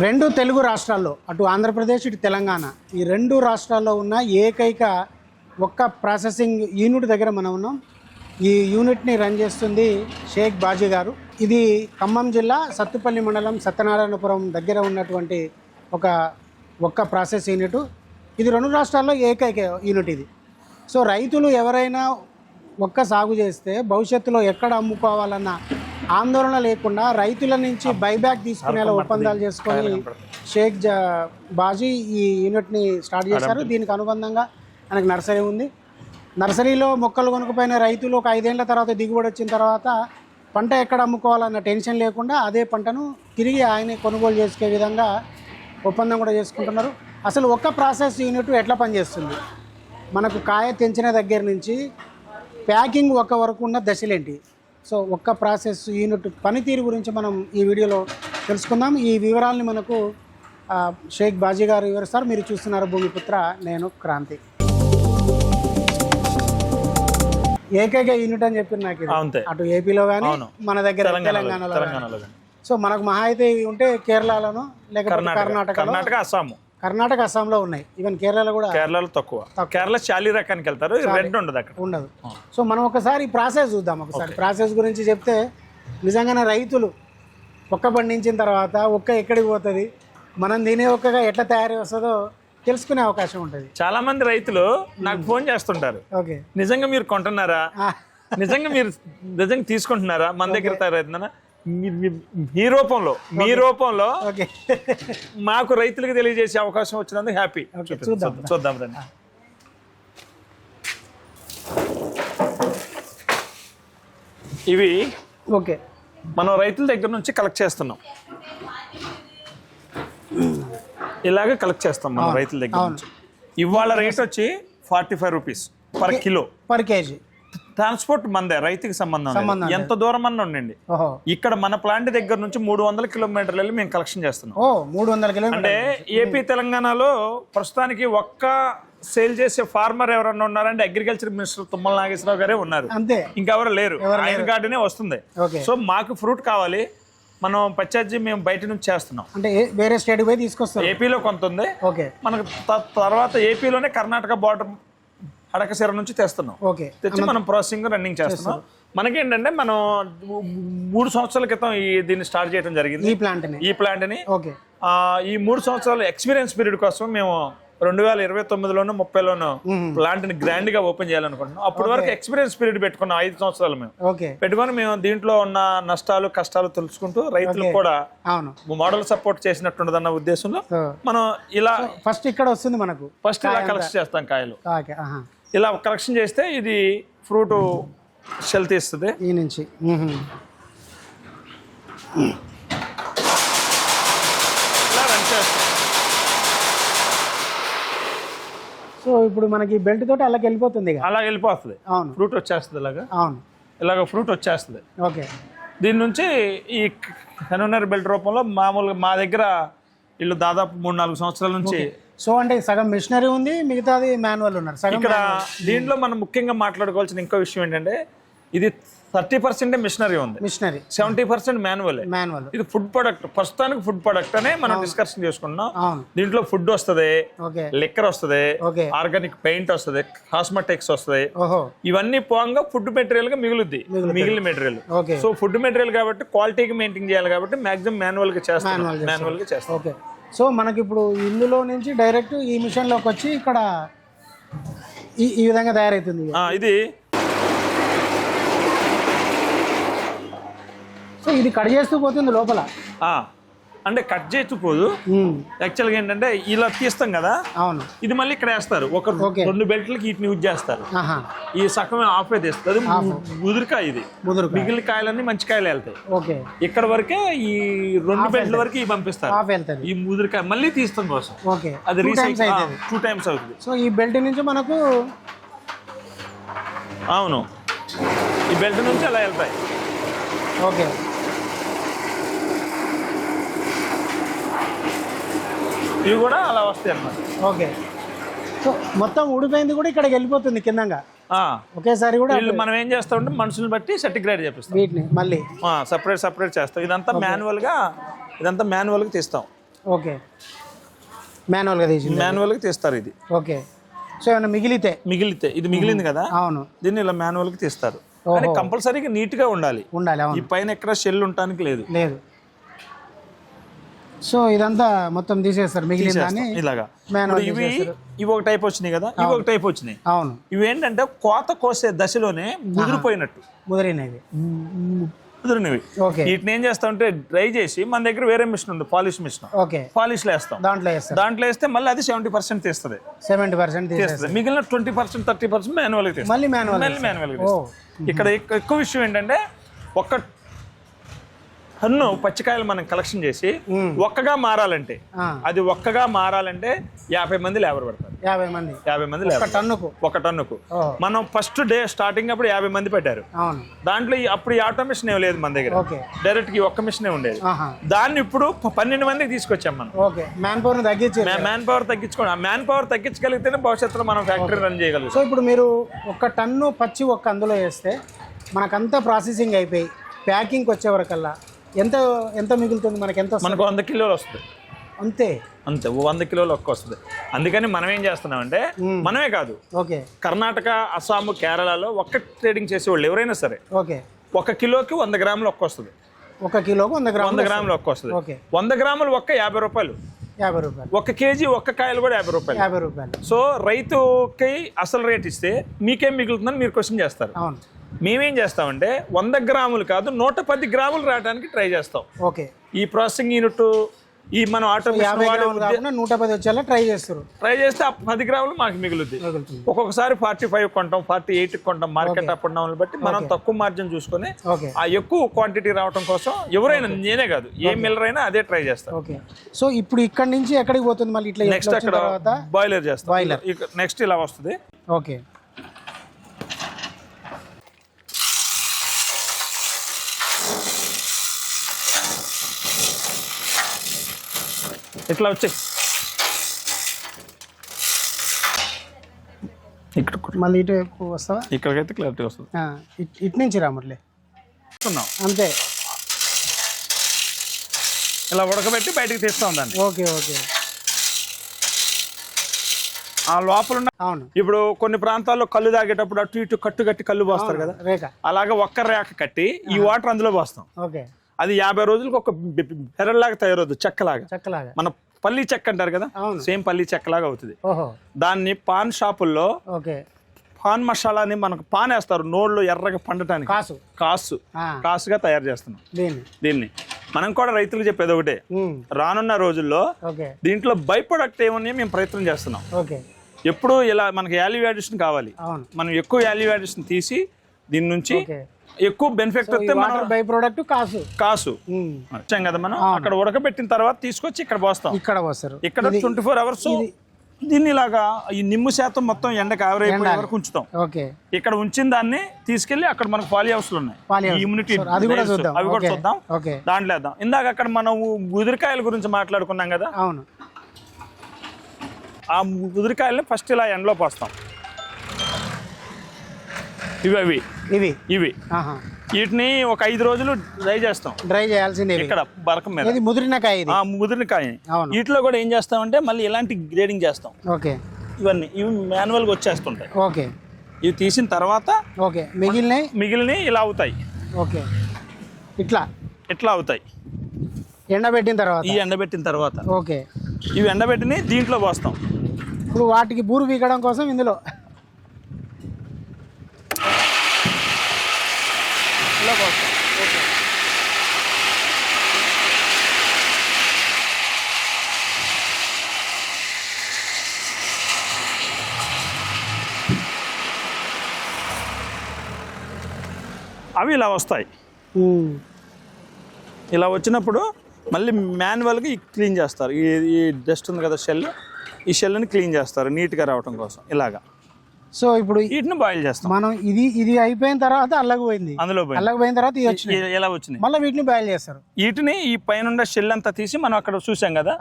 రెండు తెలుగు రాష్ట్రాల్లో అటు ఆంధ్రప్రదేశ్ ఇటు తెలంగాణ ఈ రెండు రాష్ట్రాల్లో ఉన్న ఏకైక ఒక్క ప్రాసెసింగ్ యూనిట్ దగ్గర మనం ఉన్నాం. ఈ యూనిట్ని రన్ చేస్తుంది షేక్ బాజీ గారు. ఇది ఖమ్మం జిల్లా సత్తుపల్లి మండలం సత్యనారాయణపురం దగ్గర ఉన్నటువంటి ఒక్క ప్రాసెస్ యూనిట్. ఇది రెండు రాష్ట్రాల్లో ఏకైక యూనిట్ ఇది. సో రైతులు ఎవరైనా ఒక్క సాగు చేస్తే భవిష్యత్తులో ఎక్కడ అమ్ముకోవాలన్న ఆందోళన లేకుండా రైతుల నుంచి బైబ్యాక్ తీసుకునేలా ఒప్పందాలు చేసుకొని షేక్ బాజీ ఈ యూనిట్ని స్టార్ట్ చేశారు. దీనికి అనుబంధంగా మనకు నర్సరీ ఉంది. నర్సరీలో మొక్కలు కొనుక్కుపోయిన రైతులు ఒక 5 ఏళ్ల తర్వాత దిగుబడి వచ్చిన తర్వాత పంట ఎక్కడ అమ్ముకోవాలన్న టెన్షన్ లేకుండా అదే పంటను తిరిగి ఆయన కొనుగోలు చేసుకునే విధంగా ఒప్పందం కూడా చేసుకుంటున్నారు. అసలు ఒక్క ప్రాసెస్ యూనిట్ ఎట్లా పనిచేస్తుంది, మనకు కాయ తెంచిన దగ్గర నుంచి ప్యాకింగ్ వరకు ఉన్న దశలేంటి, సో ఒక్క ప్రాసెస్ యూనిట్ పనితీరు గురించి మనం ఈ వీడియోలో తెలుసుకుందాం. ఈ వివరాలని మనకు షేక్ బాజీ గారు వివరిస్తారు. మీరు చూస్తున్నారు భూమిపుత్ర, నేను క్రాంతి. ఏకైక యూనిట్ అని చెప్పి నాకు అటు ఏపీలో కానీ మన దగ్గర తెలంగాణలో. సో మనకు మహా అయితే ఇవి ఉంటే కేరళలోనో లేకపోతే కర్ణాటక అస్సాంలో ఉన్నాయి. ఈవెన్ కేరళలో కూడా కేరళలో తక్కువ. కేరళ చాలీ రకానికి వెళ్తారు, రెడ్ ఉండదు అక్కడ ఉండదు. సో మనం ఒకసారి ప్రాసెస్ చూద్దాం. ఒకసారి ప్రాసెస్ గురించి చెప్తే నిజంగానే రైతులు ఒక్క పండించిన తర్వాత ఒక్క ఎక్కడికి పోతుంది, మనం తినే ఒక్కగా ఎట్లా తయారీ వస్తుందో తెలుసుకునే అవకాశం ఉంటుంది. చాలా మంది రైతులు నాకు ఫోన్ చేస్తుంటారు, ఓకే నిజంగా మీరు కొంటున్నారా, నిజంగా తీసుకుంటున్నారా, మన దగ్గర తయారైతుందా, మీ రూపంలో మాకు రైతులకు తెలియజేసే అవకాశం వచ్చినందుకు హ్యాపీ. చూద్దాం రండి. ఇవి ఓకే మనం రైతుల దగ్గర నుంచి కలెక్ట్ చేస్తున్నాం. ఇలాగే కలెక్ట్ చేస్తాం మనం రైతుల దగ్గర నుంచి. ఇవాళ రేట్ వచ్చి 45 rupees per kilo per KG. Transport మందే, రైతుకి సంబంధం ఎంత దూరం అన్న ఉండండి. ఇక్కడ మన ప్లాంట్ దగ్గర నుంచి 300 కిలోమీటర్లు వెళ్ళి మేము కలెక్షన్ చేస్తున్నాం. 300 కిలోమీటర్లు అంటే ఏపీ తెలంగాణలో ప్రస్తుతానికి ఒక్క సేల్ చేసే ఫార్మర్ ఎవరన్నా ఉన్నారంటే అగ్రికల్చర్ మినిస్టర్ తుమ్మల నాగేశ్వరరావు గారే ఉన్నారు, ఇంకెవరు లేరు. ఆయన గార్డెనే వస్తుంది. సో మాకు ఫ్రూట్ కావాలి, మనం పచ్చాజీ మేము బయట నుంచి చేస్తున్నాం. అంటే వేరే స్టేట్ పోయి తీసుకొస్తాం. ఏపీలో కొంత ఉంది, మనకు తర్వాత ఏపీలోనే కర్ణాటక బార్డర్ అడకసిర నుంచి తెస్తున్నాం. తెచ్చి మనం ప్రాసెసింగ్ రన్నింగ్ చేస్తున్నాం. మనకేంటంటే మనం 3 సంవత్సరాల క్రితం దీన్ని స్టార్ట్ చేయడం జరిగింది, ఈ ప్లాంట్ ని. ఈ 3 సంవత్సరాల ఎక్స్పీరియన్స్ పీరియడ్ కోసం మేము 2029లోనూ 30లోనూ ప్లాంట్ ని గ్రాండ్ గా ఓపెన్ చేయాలనుకుంటున్నాం. అప్పటి వరకు ఎక్స్పీరియన్స్ పీరియడ్ పెట్టుకున్నాం 5 సంవత్సరాలు మేము పెట్టుకొని మేము దీంట్లో ఉన్న నష్టాలు కష్టాలు తెలుసుకుంటూ రైతులకు కూడా మోడల్ సపోర్ట్ చేసినట్టుండదన్న ఉద్దేశంలో మనం ఇలా ఫస్ట్ ఇక్కడ వస్తుంది మనకు ఫస్ట్ ఇలా కలెక్షన్ చేస్తాం కాయలు. ఇలా కలెక్షన్ చేస్తే ఇది ఫ్రూట్ షెల్ తీస్తుంది ఈ నుంచి. సో ఇప్పుడు మనకి బెల్ట్ తోటి అలా వెళ్ళిపోతుంది, అలా వెళ్ళిపోతుంది. ఫ్రూట్ వచ్చేస్తుంది ఇలాగ ఫ్రూట్ వచ్చేస్తుంది. ఓకే, దీని నుంచి ఈ కన్వీనర్ బెల్ట్ రూపంలో మామూలుగా మా దగ్గర వీళ్ళు దాదాపు 3-4 సంవత్సరాల నుంచి. సో అంటే సగం మిషనరీ ఉంది, మిగతాది మాన్యువల్ ఉన్నారు. ఇక్కడ దీంట్లో మనం ముఖ్యంగా మాట్లాడుకోవాల్సిన ఇంకో విషయం ఏంటంటే ఇది 30% మిషనరీ ఉంది, 70% మాన్యువల్. ఇది ఫుడ్ ప్రొడక్ట్, ప్రస్తుతానికి ఫుడ్ ప్రొడక్ట్ అనే మనం డిస్కషన్ చేసుకుంటున్నాం. దీంట్లో ఫుడ్ వస్తుంది, లిక్కర్ వస్తుంది, ఆర్గానిక్ పెయింట్ వస్తుంది, కాస్మెటిక్స్ వస్తుంది. ఇవన్నీ పోగా ఫుడ్ మెటీరియల్ గా మిగిలిన మెటీరియల్. సో ఫుడ్ మెటీరియల్ కాబట్టి క్వాలిటీకి మెయింటైన్ చేయాలి కాబట్టి మాక్సిమం మాన్యువల్ గా చేస్తాం. సో మనకి ఇప్పుడు ఇందులో నుంచి డైరెక్ట్ ఈ మిషన్ లోకి వచ్చి ఇక్కడ ఈ విధంగా తయారైతుంది. ఇది సో ఇది కట్ చేస్తూ పోతుంది లోపల, అంటే కట్ చేస్తూ పోదు. యాక్చువల్గా ఏంటంటే ఇలా తీస్తాం కదా, ఇది మళ్ళీ ఇక్కడ వేస్తారు. ఒక 2 బెల్ట్లకి వీటిని యూజ్ చేస్తారు. ఈ సగం ఆఫ్ తీస్తుంది, ముదురుకాయ. ఇది మిగిలిన కాయలన్నీ మంచి కాయలు వెళ్తాయి. ఇక్కడ వరకే ఈ 2 బెల్ట్ల వరకు ఇవి పంపిస్తారు. ఈ ముదురుకాయ మళ్ళీ తీస్తాం కోసం అది 2 టైమ్స్ అవుతుంది. సో ఈ బెల్ట్ నుంచి మనకు ఈ బెల్ట్ నుంచి అలా వెళ్తాయి. ఓకే, ఇవి కూడా అలా వస్తాయి అన్నమాట. ఓకే, సో మొత్తం ఉడిపోయింది కూడా ఇక్కడికి వెళ్ళిపోతుంది కిందంగా ఒకేసారి కూడా. మనం ఏం చేస్తామంటే మనుషులు బట్టి సర్టిగ్రేడ్ చేపిస్తాం, వీటిని మళ్ళీ సపరేట్ చేస్తాం. ఇదంతా మాన్యువల్ గా తీస్తాం. ఓకే, మాన్యువల్గా తీసింది. మాన్యువల్గా తీస్తారు ఇది. ఓకే, సో ఏమైనా మిగిలితే ఇది మిగిలింది కదా, అవును, దీన్ని ఇలా మాన్యువల్గా తీస్తారు. కానీ కంపల్సరీగా నీట్గా ఉండాలి. ఈ పైన ఎక్కడ షెల్ ఉండటానికి లేదు. సో ఇదంతా మొత్తం తీసేస్తారు, మిగిలిన దాన్ని ఇలాగా. మాన్యువల్ ఇవి ఒక టైప్ వచ్చినాయి కదా, ఇవి ఒక టైప్ వచ్చినాయి. అవును, ఇవి ఏంటంటే కోత కోసే దశలోనే ముదిరినవి. వీటిని ఏం చేస్తామంటే డ్రై చేసి మన దగ్గర వేరే మిషన్ ఉంది, పాలిష్ మిషన్. పాలిష్ లో వేస్తాం, దాంట్లో వేస్తే మళ్ళీ అది 70% తీస్తుంది. 70% తీస్తుంది. మిగిలిన 20% 30% మాన్యువల్ గా తీస్తుంది. మాన్యువల్ గా. ఇక్కడ ఎక్కువ విషయం ఏంటంటే ఒక్క టన్ను పచ్చికాయలు మనం కలెక్షన్ చేసి ఒక్కగా మారాలంటే 50 మంది లేబర్ పడతారు. 50 మంది ఒక టన్నుకు. మనం ఫస్ట్ డే స్టార్టింగ్ అప్పుడు 50 మంది పెట్టారు. దాంట్లో అప్పుడు ఈ ఆటోమేషన్ ఏం లేదు మన దగ్గర, డైరెక్ట్ గా ఒక్క మిషన్ ఉండేది. దాన్ని ఇప్పుడు 12 మందికి తీసుకొచ్చాం మనం. మ్యాన్ పవర్ తగ్గించుకోండి. ఆ మ్యాన్ పవర్ తగ్గించగలిగితేనే భవిష్యత్తులో మనం ఫ్యాక్టరీ రన్ చేయగలుగుతాం. సో ఇప్పుడు మీరు ఒక టన్ను పచ్చి అందులో వేస్తే మనకంతా ప్రాసెసింగ్ అయిపోయి ప్యాకింగ్ వచ్చే వరకల్లా ఎంత మిగులుతుంది? మనకు 100 కిలోలు వస్తుంది. అంతే 100 కిలోలు ఒక్క వస్తుంది. అందుకని మనం ఏం చేస్తున్నామంటే, మనమే కాదు, కర్ణాటక, అస్సాం, కేరళలో ఒక్క ట్రేడింగ్ చేసేవాళ్ళు ఎవరైనా సరే 1 కిలోకి 100 గ్రాములు ఒక్క వస్తుంది. 1 కిలోకి 100 గ్రాములు ఒక్క వస్తుంది. 100 గ్రాములు ఒక్క 50 రూపాయలు. 1 కేజీ ఒక్క కాయలు కూడా 50 రూపాయలు. సో రైతుకి అసలు రేట్ ఇస్తే మీకేం మిగులుతుందని మీరు క్వశ్చన్ చేస్తారు. మేమేం చేస్తామంటే 100 గ్రాములు కాదు, 110 గ్రాములు రావడానికి ట్రై చేస్తాం. ఈ ప్రాసెసింగ్ యూనిట్ ఈ మనం ఆటోమేషన్ 110 వచ్చేలా ట్రై చేస్తే ఆ 10 గ్రాములు మాకు మిగులుద్ది. ఒక్కొక్కసారి 45 కొంటాం, 48 కొంటాం. మార్కెట్ అప్ అండ్ డౌన్ బట్టి మనం తక్కువ మార్జిన్ చూసుకొని ఆ ఎక్కువ క్వాంటిటీ రావడం కోసం ఎవరైనా, నేనే కాదు, ఏ మిల్లర్ అయినా అదే ట్రై చేస్తాం. సో ఇప్పుడు ఇక్కడ నుంచి ఎక్కడికి పోతుంది మళ్ళీ? ఇట్లా నెక్స్ట్ అక్కడ బాయిలర్ చేస్తాం. నెక్స్ట్ ఇలా వస్తుంది. ఇట్లా వచ్చాయి. ఇక్కడ మళ్ళీ ఇటు వస్తావా? ఇక్కడికైతే క్లారిటీ వస్తుంది. ఇటు నుంచి రామట్లే అంతే. ఇలా ఉడకబెట్టి బయటికి తీస్తాం దాన్ని. ఆ లోపల ఇప్పుడు కొన్ని ప్రాంతాల్లో కళ్ళు తాగేటప్పుడు అటు ఇటు కట్టు కట్టి కళ్ళు పోస్తారు కదా, అలాగా ఒక్క రేఖ కట్టి ఈ వాటర్ అందులో పోస్తాం. అది 50 రోజులకు ఒక బెరల్లాగా తయారవుతుంది, చెక్కలాగా. మన పల్లి చెక్క అంటారు కదా, సేమ్ పల్లి చెక్కలాగా అవుతుంది. దాన్ని పాన్ షాపుల్లో పాన్ మసాలాని మనకు పాన్ వేస్తారు నోళ్ళు ఎర్రగా పండటానికి, కాసుగా తయారు చేస్తున్నాం దీన్ని. మనం కూడా రైతులకు చెప్పేది ఒకటే, రానున్న రోజుల్లో దీంట్లో బై ప్రొడక్ట్ ఏమన్నా మేము ప్రయత్నం చేస్తున్నాం. ఎప్పుడు ఇలా మనకి వాల్యూ యాడిషన్ కావాలి, మనం ఎక్కువ వాల్యూ యాడిషన్ తీసి దీని నుంచి ఎక్కువ బెనిఫిట్ వస్తే బై ప్రొడక్ట్ కాసు వచ్చాం కదా మనం. అక్కడ ఉడకబెట్టిన తర్వాత తీసుకొచ్చి ఇక్కడ పోస్తాం. ఇక్కడ 24 అవర్స్ దీన్ని ఇలాగా ఈ నిమ్ము శాతం మొత్తం ఎండకు ఆవిరైపోయే వరకు ఉంచుతాం. ఇక్కడ ఉంచిన దాన్ని తీసుకెళ్లి అక్కడ మనకు పాలి హౌస్లు ఉన్నాయి, ఇమ్యూనిటీ, అవి కూడా చూద్దాం. దాంట్లో వేద్దాం. ఇందాక అక్కడ మనం ఉదిరికాయల గురించి మాట్లాడుకున్నాం కదా, ఆ ఉదిరికాయలని ఫస్ట్ ఇలా ఎండలో పోస్తాం. ఇవి వీటిని ఒక 5 రోజులు డ్రై చేయాల్సిందే ఇక్కడ బరకం మీద. ముదిరిన కాయ. వీటిలో కూడా ఏం చేస్తామంటే మళ్ళీ ఇలాంటి గ్రేడింగ్ చేస్తాం. ఇవి మాన్యువల్ గా వచ్చేస్తుంటాయి. ఇవి తీసిన తర్వాత మిగిలిన ఇలా అవుతాయి. ఇట్లా అవుతాయి ఎండబెట్టిన తర్వాత ఇవి ఎండబెట్టిని దీంట్లో పోస్తాం. ఇప్పుడు వాటికి బూరు వీకడం కోసం ఇందులో అవి ఇలా వస్తాయి. ఇలా వచ్చినప్పుడు మళ్ళీ మాన్యువల్గా క్లీన్ చేస్తారు. ఈ డస్ట్ ఉంది కదా షెల్, ఈ షెల్ని క్లీన్ చేస్తారు నీట్గా రావడం కోసం ఇలాగా. సో ఇప్పుడు వీటిని బాయిల్ చేస్తాం మనం. ఇది అయిపోయిన తర్వాత అల్లకపోయింది, అల్లకపోయిన తర్వాత ఎలా వచ్చింది మళ్ళీ వీటిని బాయిల్ చేస్తారు. వీటిని ఈ పైన షెల్ అంతా తీసి మనం అక్కడ చూసాం కదా,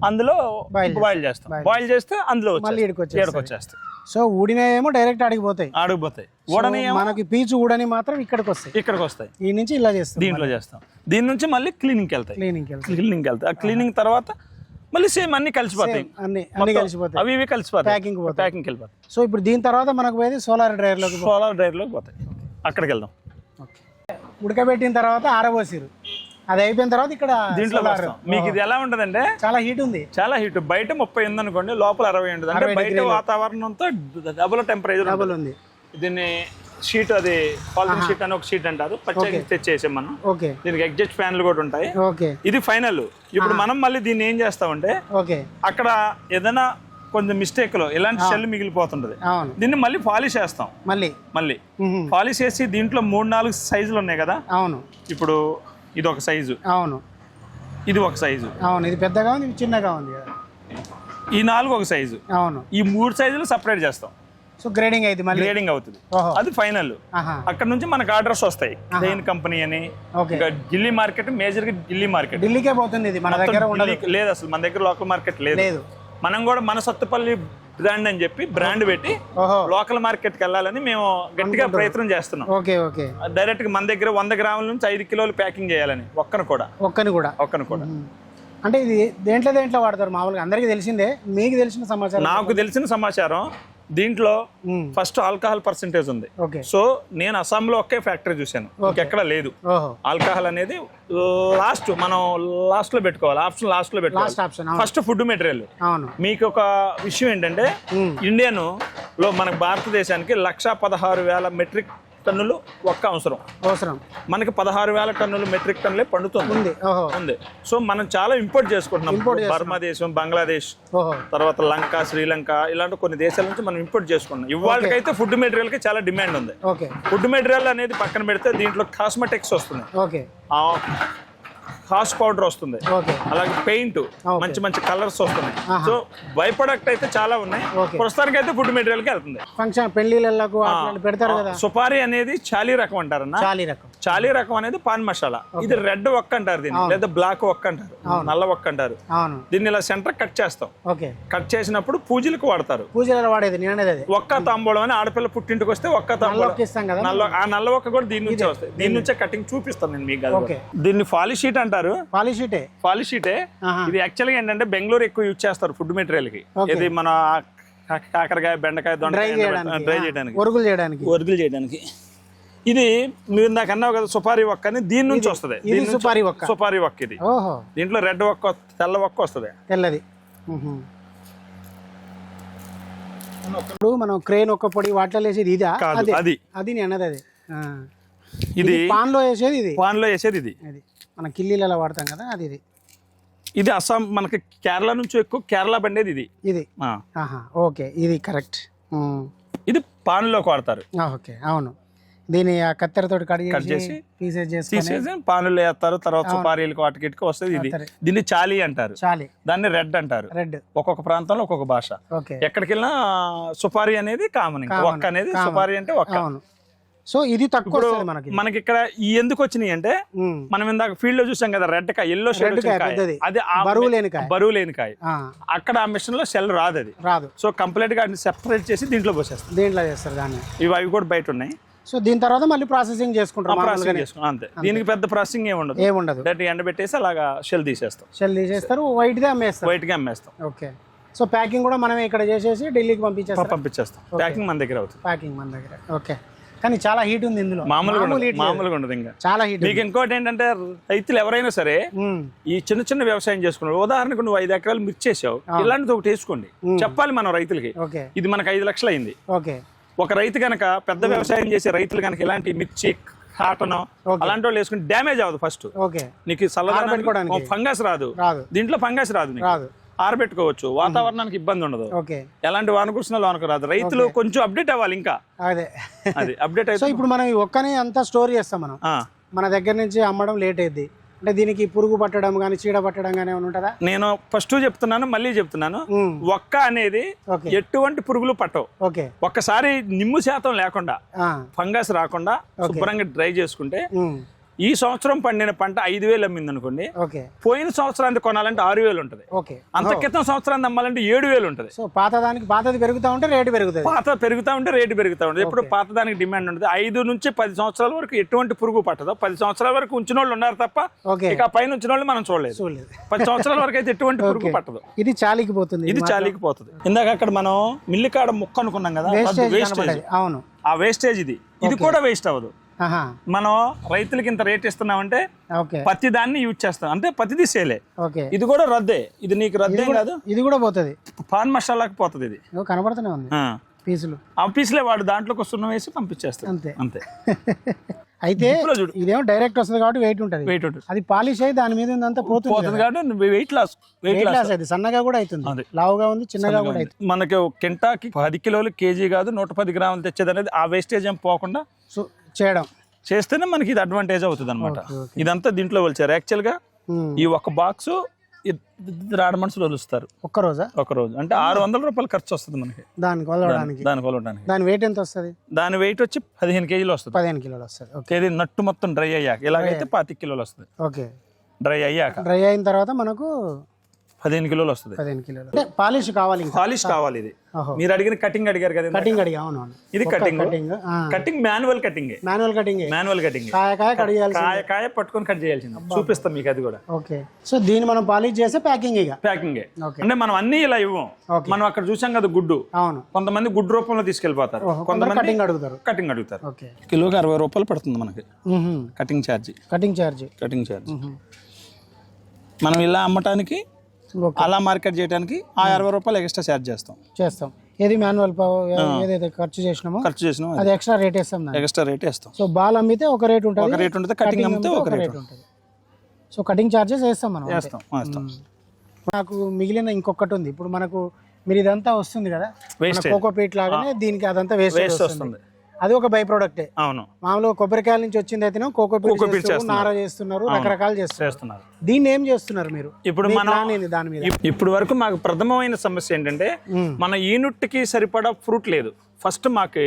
అందులో బాయిల్ చేస్తాం. బాయిల్ చేస్తే అందులో వచ్చేస్తాయి. సో ఊడినేమో డైరెక్ట్ అడిగిపోతాయి. మనకి పీచు ఊడని మాత్రం ఇక్కడికి వస్తాయి. ఈ నుంచి ఇలా చేస్తాం, దీంట్లో చేస్తాం. దీని నుంచి మళ్ళీ క్లీనింగ్కి వెళ్తాయి. ఆ క్లీనింగ్ తర్వాత మళ్ళీ సేమ్ అన్ని కలిసిపోతాయి, అన్ని కలిసిపోతాయి, అవి ఇవి కలిసిపోతాయి, ప్యాకింగ్ వెళ్ళిపోతాయి. సో ఇప్పుడు దీని తర్వాత మనకు పోయేది సోలార్ డ్రైవర్లోకి పోతాయి. అక్కడికి వెళ్దాం. ఉడకబెట్టిన తర్వాత ఆరబోసిరు, అది అయిపోయిన తర్వాత ఇక్కడ దీంట్లో వస్తాం. మీకు ఇది ఎలా ఉంటదంటే చాలా హీట్ ఉంది, చాలా హీట్. బయట 30 ఉంది అనుకోండి, లోపల 60 ఉంటుంది. అంటే బయట వాతావరణంతో డబుల్ టెంపరేచర్ ఉంది. దీన్ని షీట్, అది పాలిథిన్ షీట్ అని ఒక షీట్ అంటారు, పచ్చగా తెచ్చేసాం మనం. దీనికి ఎగ్జాస్ట్ ఫ్యాన్లు కూడా ఉంటాయి. ఇది ఫైనల్. ఇప్పుడు మనం మళ్ళీ దీన్ని ఏం చేస్తామంటే అక్కడ ఏదైనా కొంచెం మిస్టేక్ లో ఇలాంటి షెల్ మిగిలిపోతుంటది, దీన్ని మళ్ళీ పాలిష్ చేస్తాం. మళ్ళీ పాలిష్ చేసి దీంట్లో 3-4 సైజులు ఉన్నాయి కదా. అవును. ఇప్పుడు ఇది ఒక సైజు, అవును, ఇది ఒక సైజు, అవును, ఇది పెద్దగా ఉంది, ఇది చిన్నగా ఉంది, ఈ 4 ఒక సైజు, అవును, ఈ 3 సైజులు సెపరేట్ చేస్తాం. సో గ్రేడింగ్ అయితే మళ్ళీ గ్రేడింగ్ అవుతుంది, అది ఫైనల్. అక్కడ నుంచి మనకు ఆర్డర్స్ వస్తాయి, జైన్ కంపెనీ అని. ఢిల్లీ మార్కెట్, మేజర్ గా ఢిల్లీ మార్కెట్, ఢిల్లీకే పోతుంది ఇది, మన దగ్గర లేదు అసలు. మన దగ్గర లోకల్ మార్కెట్ లేదు. మనం కూడా మన సత్తుపల్లి బ్రాండ్ అని చెప్పి బ్రాండ్ పెట్టి లోకల్ మార్కెట్ కి వెళ్ళాలని మేము గట్టిగా ప్రయత్నం చేస్తున్నాం. డైరెక్ట్ గా మన దగ్గర 100 గ్రాముల నుంచి 5 కిలోలు ప్యాకింగ్ చేయాలని. ఒక్కను కూడా అంటే ఇది దేంట్లో వాడతారు మామూలుగా? అందరికీ తెలిసిందే, మీకు తెలిసిన సమాచారం. నాకు తెలిసిన సమాచారం దీంట్లో ఫస్ట్ ఆల్కహాల్ పర్సెంటేజ్ ఉంది. సో నేను అస్సాంలో ఒకే ఫ్యాక్టరీ చూశాను, ఇంకెక్కడ లేదు. ఆల్కహాల్ అనేది మనం లాస్ట్ లో పెట్టుకోవాలి, ఆప్షన్ లాస్ట్ లో పెట్టుకోవాలి. First food material. మీకు ఒక విషయం ఏంటంటే, ఇండియన్ లో మన భారతదేశానికి 116,000 మెట్రిక్ టన్నులు ఒక్క అవసరం. మనకి 16,000 టన్నులు మెట్రిక్ టన్నులే పండుతుంది. సో మనం చాలా ఇంపోర్ట్ చేసుకుంటున్నాం. బర్మా దేశం, బంగ్లాదేశ్, తర్వాత లంక, శ్రీలంక, ఇలాంటి కొన్ని దేశాల నుంచి మనం ఇంపోర్ట్ చేసుకుంటున్నాం. ఇవాళకైతే ఫుడ్ మెటీరియల్ కి చాలా డిమాండ్ ఉంది. ఫుడ్ మెటీరియల్ అనేది పక్కన పెడితే దీంట్లో కాస్మెటిక్స్ వస్తున్నాయి, హాస్ పౌడర్ వస్తుంది, అలాగే పెయింట్, మంచి మంచి కలర్స్ వస్తున్నాయి. సో బై ప్రొడక్ట్ అయితే చాలా ఉన్నాయి. ప్రస్తుతానికి అయితే ఫుడ్ మెటీరియల్ కి వెళ్తుంది. ఫంక్షన్ పెళ్లిళ్ళకు పెడతారు కదా. సుపారీ అనేది చాలీ రకం అంటారన్న. చాలీ రకం అనేది పాన్ మసాలా. ఇది రెడ్ ఒక్క అంటారు దీన్ని, లేదా బ్లాక్ ఒక్క అంటారు, నల్ల ఒక్క అంటారు. దీన్ని ఇలా సెంటర్ కట్ చేస్తాం. కట్ చేసినప్పుడు పూజలకు వాడతారు. పూజలు వాడేది ఒక్క తాంబూలం అని. ఆడపిల్ల పుట్టింటికి వస్తే ఒక్క తాంబూలం, ఆ నల్ల ఒక్క కూడా దీని నుంచే వస్తాయి. దీని నుంచే కటింగ్ చూపిస్తాను నేను మీకు. దీన్ని పాలిష్ షీట్ అంటారు. పాలిష్ షీటే. ఇది యాక్చువల్ గా ఏంటంటే బెంగళూరు ఎక్కువ యూజ్ చేస్తారు ఫుడ్ మెటీరియల్ కి. ఇది మన కాకరకాయ, బెండకాయ, దొండకాయ డ్రై చేయడానికి, ఒరుగులు చేయడానికి. ఇది మీరు నాకు అన్నావు కదా సుపారీ ఒక్క అని, దీని నుంచి వస్తుంది. సుపారీ ఒక్క ఇది. దీంట్లో రెడ్ ఒక్క, తెల్ల ఒక్క వస్తుంది. తెల్లది. ఇప్పుడు మనం క్రేన్ ఒక్క పొడి వాటిలో వేసేది ఇది, అది నేను అన్నది. అది ఇది పాన్ లో వేసేది ఇది మన కిల్లీలలో వాడతాం కదా, అది ఇది అస్సాం. మనకి కేరళ నుంచి ఎక్కువ కేరళ బండేది ఇది. ఓకే, ఇది కరెక్ట్. ఇది పాన్ లోకి వాడతారు. ఓకే, అవును. దీని ఆ కత్తెరతో కట్ చేసి తీసేసి పానులు వేస్తారు. తర్వాత సుపారీలకు వాటికి వస్తుంది. ఇది దీన్ని చాలీ అంటారు, దాన్ని రెడ్ అంటారు. ఒక్కొక్క ప్రాంతంలో ఒక్కొక్క భాష. ఎక్కడికి వెళ్ళినా సుపారీ అనేది కామన్. ఒక్క అనేది సుపారీ అంటే ఒక్క. సో ఇది తక్కువ మనకి ఇక్కడ ఎందుకు వచ్చినాయి అంటే, మనం ఇందాక ఫీల్డ్ లో చూసాం కదా, రెడ్ కాయ, ఎల్లో షేడ్ అది బరువు లేని కాయ. అక్కడ ఆ మిషన్ లో సెల్ రాదు. సో కంప్లీట్ గా సెపరేట్ చేసి దీంట్లో పోసేస్తారు. దీంట్లో చేస్తారు దాన్ని. అవి కూడా బయట ఉన్నాయి. సో దీని తర్వాత మళ్ళీ ప్రాసెసింగ్ చేసుకుంటాం. అంతే, దీనికి పెద్ద ప్రాసెసింగ్ ఏముండదు. డైరెక్ట్ ఎండబెట్టేసి అలాగా షెల్ తీసేస్తారు. వైట్ గా అమ్మేస్తాం. ఓకే. సో ప్యాకింగ్ కూడా మనమే ఇక్కడ చేసేసి ఢిల్లీకి పంపించేస్తాం. ప్యాకింగ్ మన దగ్గర అవుతుంది. ఓకే. కానీ చాలా హీట్ ఉంది ఇందులో, మామూలుగా ఉండదు. ఇంకా చాలా హీట్. మీకు ఇంకోటి ఏంటంటే, రైతులు ఎవరైనా సరే ఈ చిన్న వ్యవసాయం చేసుకున్నారు. ఉదాహరణకు నువ్వు 5 ఎకరాలు మిర్చి చేసావు, ఇలాంటిది ఒకటి వేసుకోండి చెప్పాలి మనం రైతులకి. ఇది మనకు 5 లక్షలు అయింది. ఒక రైతు కనుక, పెద్ద వ్యవసాయం చేసే రైతులు కనుక ఇలాంటి మిర్చి, కాటన్ అలాంటి వాళ్ళు వేసుకుని డ్యామేజ్ అవ్వదు. ఫస్ట్ నీకు చల్లదనం, ఫంగస్ రాదు. దీంట్లో ఫంగస్ రాదు. ఆరబెట్టుకోవచ్చు, వాతావరణానికి ఇబ్బంది ఉండదు. ఎలాంటి వానకృష్ణాలు వానకు రాదు. రైతులు కొంచెం అప్డేట్ అవ్వాలి. ఇంకా అది అప్డేట్ అయితే ఇప్పుడు మనం ఒక్కనే అంతా స్టోర్ చేస్తాం. మనం మన దగ్గర నుంచి అమ్మడం లేట్ అయింది అంటే, దీనికి పురుగు పట్టడం కానీ, చీడ పట్టడం కానీ ఏమైనా ఉంటుందా? నేను ఫస్ట్ చెప్తున్నాను, మళ్ళీ చెప్తున్నాను. ఒక్క అనేది ఎటువంటి పురుగులు పట్టవు. ఒక్కసారి నిమ్ము శాతం లేకుండా, ఫంగస్ రాకుండా శుభ్రంగా డ్రై చేసుకుంటే ఈ సంవత్సరం పండిన పంట 5,000 అమ్మింది అనుకోండి, ఓకే పోయిన సంవత్సరానికి కొనాలంటే 6,000 ఉంటుంది. ఓకే అంత క్రితం సంవత్సరాన్ని అమ్మాలంటే 7,000 ఉంటుంది. సో పాతది పెరుగుతూ ఉంటే రేటు పెరుగుతుంది. పాత పెరుగుతూ ఉంటే రేటు పెరుగుతూ ఉంటుంది. ఎప్పుడు పాతదానికి డిమాండ్ ఉంటుంది. 5 నుంచి 10 సంవత్సరాల వరకు ఎటువంటి పురుగు పట్టదు. 10 సంవత్సరాల వరకు ఉంచిన వాళ్ళు ఉన్నారు తప్ప ఇక పైన ఉంచిన వాళ్ళు మనం చూడలేదు. 10 సంవత్సరాల వరకు అయితే ఎటువంటి పురుగు పట్టదు. ఇది చాలికిపోతుంది. ఇది చాలికిపోతుంది. ఇందాక అక్కడ మనం మిల్లికాడ ముక్క అనుకున్నాం కదా, వేస్టేజ్. అవును, ఆ వేస్టేజ్ ఇది కూడా వేస్ట్ అవ్వదు. మనం రైతులకి ఇంత రేట్ ఇస్తున్నామంటే పత్తి దాన్ని యూజ్ చేస్తాం, అంటే పత్తిది సేలే. ఇది కూడా రద్దే. ఇది నీకు రద్దే కాదు, ఇది కూడా పోతుంది. పాన్ మసాలాకి పోతుంది. ఇది కనబడుతూనే ఉంది పీసులు. ఆ పీసులే వాడు దాంట్లోకి సున్నం వేసి పంపించేస్తాం, అంతే అంతే. అయితే ఇదేమో డైరెక్ట్ వస్తుంది కాబట్టి వెయిట్ ఉంటుంది. అది పాలిష్ అయ్యి దాని మీద ఉందంతా పోతుంది కాబట్టి వెయిట్ లాస్ అది సన్నగా కూడా అవుతుంది, లావుగా ఉంది, చిన్నగా కూడా అవుతుంది. మనకి కింటాకి 10 కిలోలు కేజీ కాదు 110 గ్రాములు తెచ్చేది అనేది ఆ వేస్టేజ్ ఏం పోకుండా చేయడం చేస్తేనే మనకి ఇది అడ్వాంటేజ్ అవుతుంది అనమాట. ఇదంతా దీంట్లో వచ్చారు. యాక్చువల్ గా ఈ ఒక బాక్స్ 2 మనుషులు వదులుస్తారు ఒక రోజు. అంటే 600 రూపాయలు ఖర్చు వస్తుంది మనకి దానికి వదలడానికి. దాని వెయిట్ ఎంత వస్తుంది? దాని వెయిట్ వచ్చి 15 కేజీలు వస్తుంది. 15 కిలోలు వస్తుంది. ఇది నట్టు మొత్తం డ్రై అయ్యాక ఇలాగైతే 25 కిలోలు వస్తుంది. ఓకే, డ్రై అయ్యాక డ్రై అయిన తర్వాత మనకు 15 కిలోలు వస్తుంది. 15 కిలోలు అంటే పాలిష్ కావాలి. పాలిష్ కావాలి. ఇది మీరు అడిగిన కటింగ్ అడిగారు కదా, కటింగ్ అడిగా. అవును, ఇది కటింగ్ మాన్యువల్ కటింగ్. కాయ పట్టుకొని కట్ చేయాల్సింది. చూపిస్తాం మీకు అది కూడా. ఓకే, సో దీన్ని మనం పాలిష్ చేస్తే ప్యాకింగ్ అంటే మనం అన్ని ఇలా ఇవ్వం. మనం అక్కడ చూసాం కదా గుడ్డు. అవును, కొంతమంది గుడ్డు రూపంలో తీసుకెళ్లిపోతారు, కొంతమంది కటింగ్ అడుగుతారు. కిలోకి 60 రూపాయలు పడుతుంది మనకి కటింగ్ ఛార్జ్. మనం ఇలా అమ్మటానికి అలా మార్కెట్ చేయడానికి ఆ 60 రూపాయలు ఎక్స్ట్రా ఛార్జ్ చేస్తాం. ఏది మాన్యువల్ ఏదైతే ఖర్చు చేసినామో అది ఎక్స్ట్రా రేట్ వేస్తాం. సో బాల్ అమ్మితే ఒక రేట్ ఉంటుంది, కటింగ్ అమ్మితే ఒక రేట్ ఉంటుంది. సో కటింగ్ ఛార్జెస్ వేస్తాం మనం. నాకు మిగిలిన ఇంకొకటి ఉంది. ఇప్పుడు మనకు మీరు ఇదంతా వస్తుంది కదా కోకోపీట్ లాగానే, దీనికి అదంతా వేస్ట్ వస్తుంది. అది ఒక బై ప్రొడక్టే. అవును, మామూలుగా కొబ్బరికాయల నుంచి వచ్చింది అయితేనే కోకోపీట్ నార చేస్తున్నారు, రకరకాలు చేస్తున్నారు. దీన్ని ఏం చేస్తున్నారు మీరు? ఇప్పుడు దాని మీద ఇప్పుడు వరకు మాకు ప్రథమమైన సమస్య ఏంటంటే మన యూనిట్ కి సరిపడా ఫ్రూట్ లేదు. ఫస్ట్ మాకు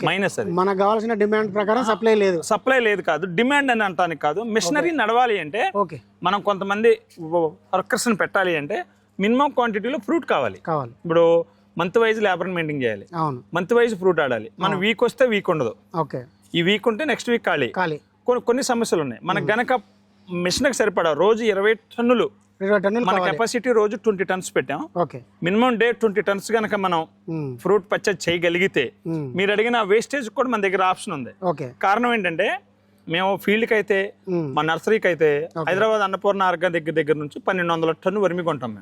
మైనస్. అది మనకు కావాల్సిన డిమాండ్ ప్రకారం సప్లై లేదు కాదు, డిమాండ్ అని అంటానికి కాదు. మిషనరీ నడవాలి అంటే మనం కొంతమంది వర్కర్స్ పెట్టాలి అంటే మినిమం క్వాంటిటీలో ఫ్రూట్ కావాలి. ఇప్పుడు మంత్ వైజ్ లేబర్ మెయింటైన్ చేయాలి, మంత్ వైజ్ ఫ్రూట్ ఆడాలి. మనం వీక్ వస్తే వీక్ ఉండదు, ఈ వీక్ ఉంటే నెక్స్ట్ వీక్ ఖాళీ. కొన్ని సమస్యలు ఉన్నాయి. మనకు గనక మిషన్కి సరిపడా రోజు 20 టన్నులు మన కెపాసిటీ రోజు 20 టన్స్ పెట్టాం. మినిమం డే 20 టన్స్ గనక మనం ఫ్రూట్ పర్చేజ్ చేయగలిగితే మీరు అడిగిన వేస్టేజ్ కూడా మన దగ్గర ఆప్షన్ ఉంది. కారణం ఏంటంటే మేము ఫీల్డ్కి అయితే మా నర్సరీకి అయితే హైదరాబాద్ అన్నపూర్ణ ఆర్గా దగ్గర నుంచి 1200 టన్ను వరిమి కొంటాం.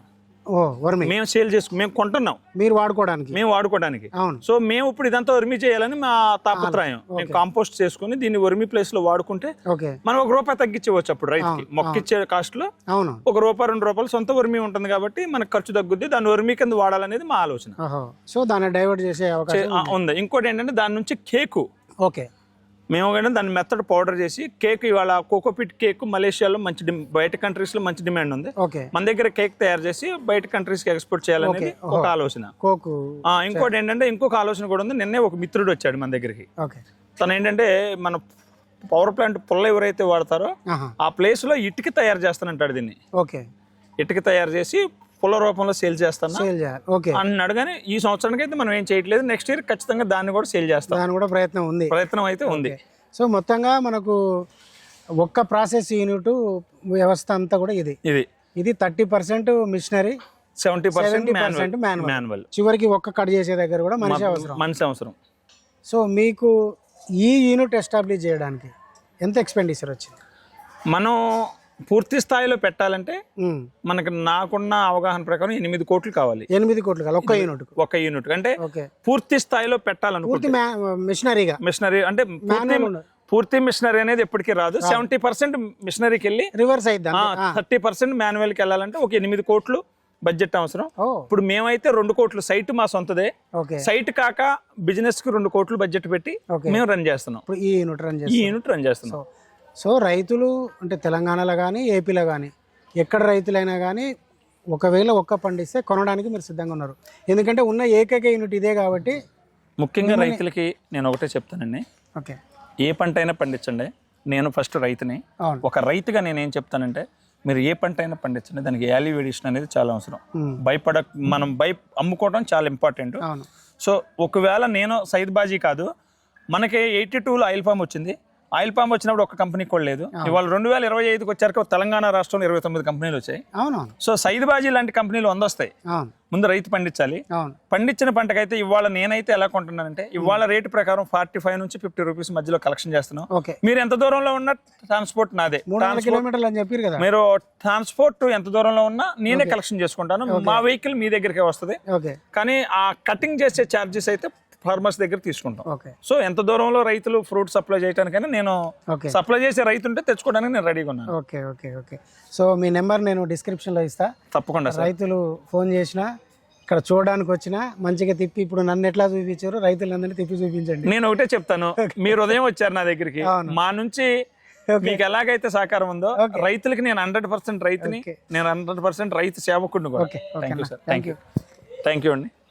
మేము సేల్ చేసుకు మేము కొంటున్నాం, మీరు వాడుకోవడానికి, మేము వాడుకోవడానికి. సో మేము ఇప్పుడు ఇదంతా వర్మి చేయాలని మా తాపత్రయం. మేము కాంపోస్ట్ చేసుకుని దీన్ని వర్మి ప్లేస్ లో వాడుకుంటే మనం ₹1 తగ్గించవచ్చు. అప్పుడు రైతుకి మొక్కిచ్చే కాస్ట్ లో ₹1 ₹2 సొంత వర్మి ఉంటుంది కాబట్టి మనకు ఖర్చు తగ్గుద్ది. దాన్ని వర్మి కింద వాడాలనేది మా ఆలోచన. సో దాన్ని డైవర్ట్ చేసే అవకాశం ఉంది. ఇంకోటి ఏంటంటే దాని నుంచి కేకు మేము దాన్ని మెత్తడ్ పౌడర్ చేసి కేక్, ఇవాళ కోకోపీట్ కేక్ మలేషియాలో మంచి బయట కంట్రీస్ లో మంచి డిమాండ్ ఉంది. మన దగ్గర కేక్ తయారు చేసి బయట కంట్రీస్ కి ఎక్స్పోర్ట్ చేయాలనేది ఒక ఆలోచన. ఇంకోటి ఏంటంటే ఇంకొక ఆలోచన కూడా ఉంది. నిన్నే ఒక మిత్రుడు వచ్చాడు మన దగ్గరికి. తను ఏంటంటే మన పవర్ ప్లాంట్ పుల్ల ఎవరైతే వాడతారో ఆ ప్లేస్ లో ఇటుక తయారు చేస్తానంటాడు. దీన్ని ఇటుక తయారు చేసి పుల్ల రూపంలో సేల్ చేస్తాను అన్నాడు. కానీ ఈ సంవత్సరానికి అయితే మనం ఏం చేయట్లేదు. నెక్స్ట్ ఇయర్ ఖచ్చితంగా దాన్ని కూడా సేల్ చేస్తాం. దాని కూడా ప్రయత్నం అయితే ఉంది. సో మొత్తంగా మనకు ఒక్క ప్రాసెస్ యూనిట్ వ్యవస్థ అంతా కూడా ఇది 30% మిషనరీ, 70% మాన్యువల్. చివరికి ఒక్క కట్ చేసే దగ్గర కూడా మనిషి అవసరం. సో మీకు ఈ యూనిట్ ఎస్టాబ్లిష్ చేయడానికి ఎంత ఎక్స్పెండిచర్ వచ్చింది? మనం పూర్తి స్థాయిలో పెట్టాలంటే మనకు నాకున్న అవగాహన ప్రకారం 8 కోట్లు కావాలి. 8 కోట్లు కావాలి ఒక్క యూనిట్ అంటే పూర్తి స్థాయిలో పెట్టాలనుకుంటే మిషనరీ అంటే పూర్తి మిషనరీ అనేది ఎప్పటికీ రాదు. 70% మిషనరీకి వెళ్ళి రివర్స్ అయితే 30% మాన్యువల్ కి వెళ్ళాలంటే ఒక 8 కోట్లు బడ్జెట్ అవసరం. ఇప్పుడు మేమైతే 2 కోట్లు సైట్ మా సొంతదే. సైట్ కాక బిజినెస్ కి 2 కోట్లు బడ్జెట్ పెట్టి మేము రన్ చేస్తున్నాం. ఈ యూనిట్ రన్ చేస్తున్నాం. సో రైతులు అంటే తెలంగాణలో కానీ ఏపీలో కానీ ఎక్కడ రైతులైనా కానీ ఒకవేళ పండిస్తే కొనడానికి మీరు సిద్ధంగా ఉన్నారు. ఎందుకంటే ఉన్న ఏకైక యూనిట్ ఇదే కాబట్టి. ముఖ్యంగా రైతులకి నేను ఒకటే చెప్తానండి, ఏ పంట అయినా పండించండి, నేను ఫస్ట్ రైతుని. అవును. ఒక రైతుగా నేను ఏం చెప్తానంటే, మీరు ఏ పంట అయినా పండించండి, దానికి వాల్యూ ఎడిషన్ అనేది చాలా అవసరం. మనం అమ్ముకోవడం చాలా ఇంపార్టెంట్. అవును. సో ఒకవేళ నేను సైద్ బాజీ కాదు, మనకి 82లో ఆయిల్ పామ్ వచ్చింది. ఆయిల్ పామ్ వచ్చినప్పుడు ఒక కంపెనీ కూడా లేదు. ఇవాళ 2025కి వచ్చాక తెలంగాణ రాష్ట్రంలో 29 కంపెనీలు వచ్చాయి. అవునవును. సో సైద్ బాజీ లాంటి కంపెనీలు 100 వస్తాయి. అవును. ముందు రైతు పండించాలి. అవును. పండించిన పంటకైతే ఇవాళ నేనైతే ఎలా కొంటున్నానంటే, ఇవాళ రేటు ప్రకారం 45 నుంచి 50 రూపీస్ మధ్యలో కలెక్షన్ చేస్తున్నాం. ఓకే. మీరు ఎంత దూరంలో ఉన్న ట్రాన్స్పోర్ట్ నాదే. 300 కిలోమీటర్లు అని చెప్పారు కదా. మీరు ట్రాన్స్పోర్ట్ ఎంత దూరంలో ఉన్నా నేనే కలెక్షన్ చేసుకుంటాను. మా వెహికల్ మీ దగ్గరికే వస్తుంది. ఓకే. కానీ ఆ కటింగ్ చేసే ఛార్జెస్ అయితే ఫార్మర్స్ దగ్గర తీసుకుంటాం. ఓకే. సో ఎంత దూరంలో రైతులు ఫ్రూట్ సప్లై చేయడానికైనా నేను సప్లై చేసే రైతు ఉంటే తెచ్చుకోవడానికి నేను రెడీగా ఉన్నాను. Okay okay okay. సో మీ నెంబర్ నేను డిస్క్రిప్షన్లో ఇస్తా. తప్పకుండా సార్. రైతులు ఫోన్ చేసినా, ఇక్కడ చూడడానికి వచ్చినా మంచిగా తిప్పి, ఇప్పుడు నన్ను ఎట్లా చూపించారు రైతులందరినీ తిప్పి చూపించండి. నేను ఒకటే చెప్తాను, మీరు ఉదయం వచ్చారు నా దగ్గరికి, మా నుంచి మీకు ఎలాగైతే సహకారం ఉందో రైతులకి నేను 100% రైతుని, నేను 100% రైతు సేవకుడిని కూడా. Thank you sir. Thank you అండి.